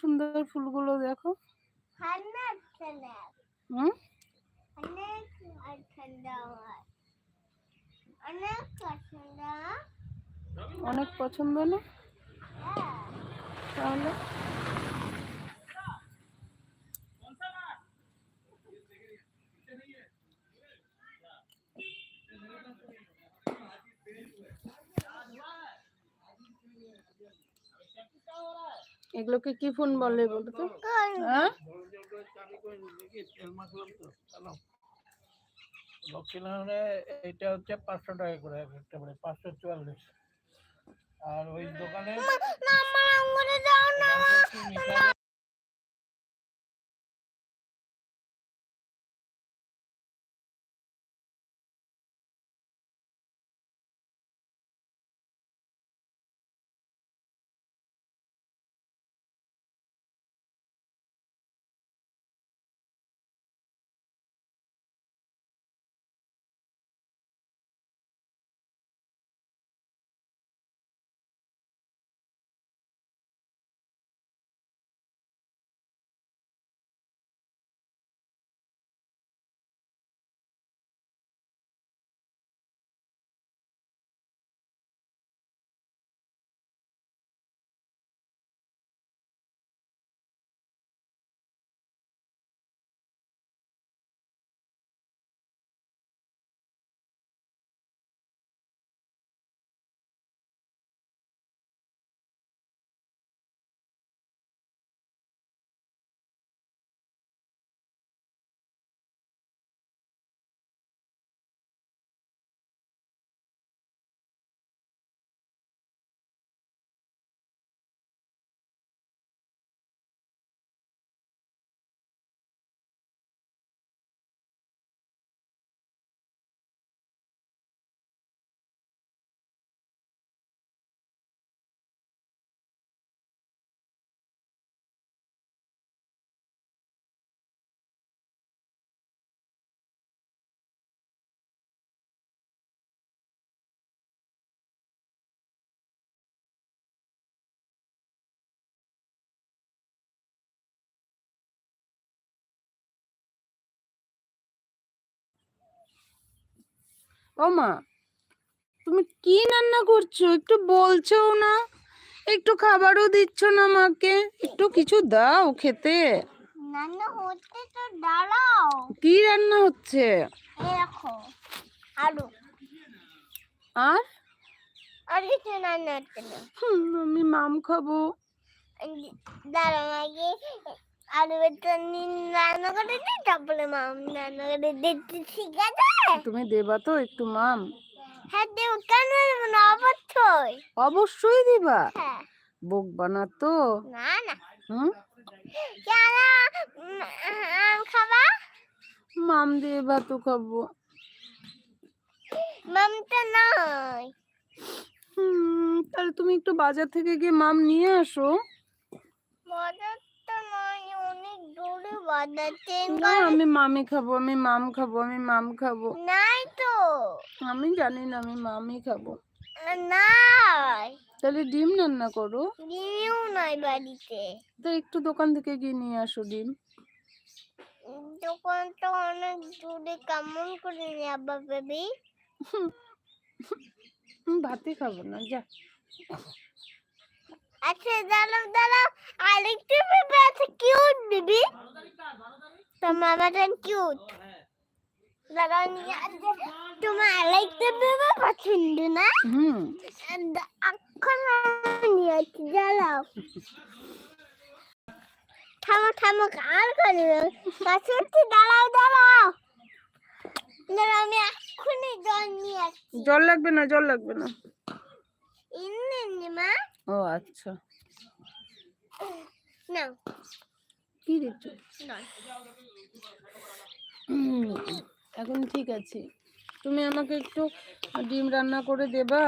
সুন্দর ফুলগুলো দেখো। হুম, অনেক পছন্দ না তাহলে? এগুলোকে কি ফোন বলে বলতো? হ্যাঁ, দক্ষিণে এটা হচ্ছে 500 টাকা করে একটা, মানে 544। আর ওই দোকানে ও মা, তুমি কি রান্না করছো? একটু বলছো না, একটু খাবারও দিচ্ছ না মাকে, একটু কিছু দাও খেতে। রান্না হচ্ছে তো, দাঁড়াও। কি রান্না হচ্ছে? এই দেখো, আলু। আর আর কিছু রান্না হচ্ছে না। আমি মাম খাবো। দাঁড়াও, আগে আলু বেটা রান্না করে দিই, তারপরে মাম রান্না করে দিচ্ছি, ঠিক আছে? তুমি দেবা তো একটু মাম? হ্যাঁ দেব, কেন দেব না, অবশ্যই। অবশ্যই দিবা। হ্যাঁ। বকবা না তো? না না। হুম, কেন আম খাবা? মাম দিয়ে ভাতও খাবো। মামটা নাই। তাহলে তুমি একটু বাজার থেকে গিয়ে মাম নিয়ে আসো। বাজার তো নাই, অনেক দূরে বাজার। না, আমি মামই খাবো, আমি মাম খাবো, আমি মাম খাবো। নাই তো। আমি জানি না, আমি মামই খাবো। নাই। তাহলে ডিম রান্না করো। ডিমও নাই বাড়িতে। তো একটু দোকান থেকে গিয়ে নিয়ে আসো ডিম। দোকানটা অনেক দূরে, কেমন করে যাবা বেবি? ভাতই খাবো না, যা। আচ্ছা দাঁড়াও দাঁড়াও, আরেকটা বেবি আছে, কিউট বেবি। তোমার মামাটা কিউট। দাঁড়াও নিয়ে আসছে। তোমার আরেকটা বেবি পছন্দ না? এখন নিয়ে আসছি, দাঁড়াও। থামো থামো, আর করবে কাছে উঠছি, দাঁড়াও দাঁড়াও দাঁড়াও, আমি এক্ষুনি জল নিয়ে আসছি। জল লাগবে না, জল লাগবে না। ইন্নি মা। ও আচ্ছা, না কি দিচ্ছ? এখন ঠিক আছে, তুমি আমাকে একটু ডিম রান্না করে দেবা?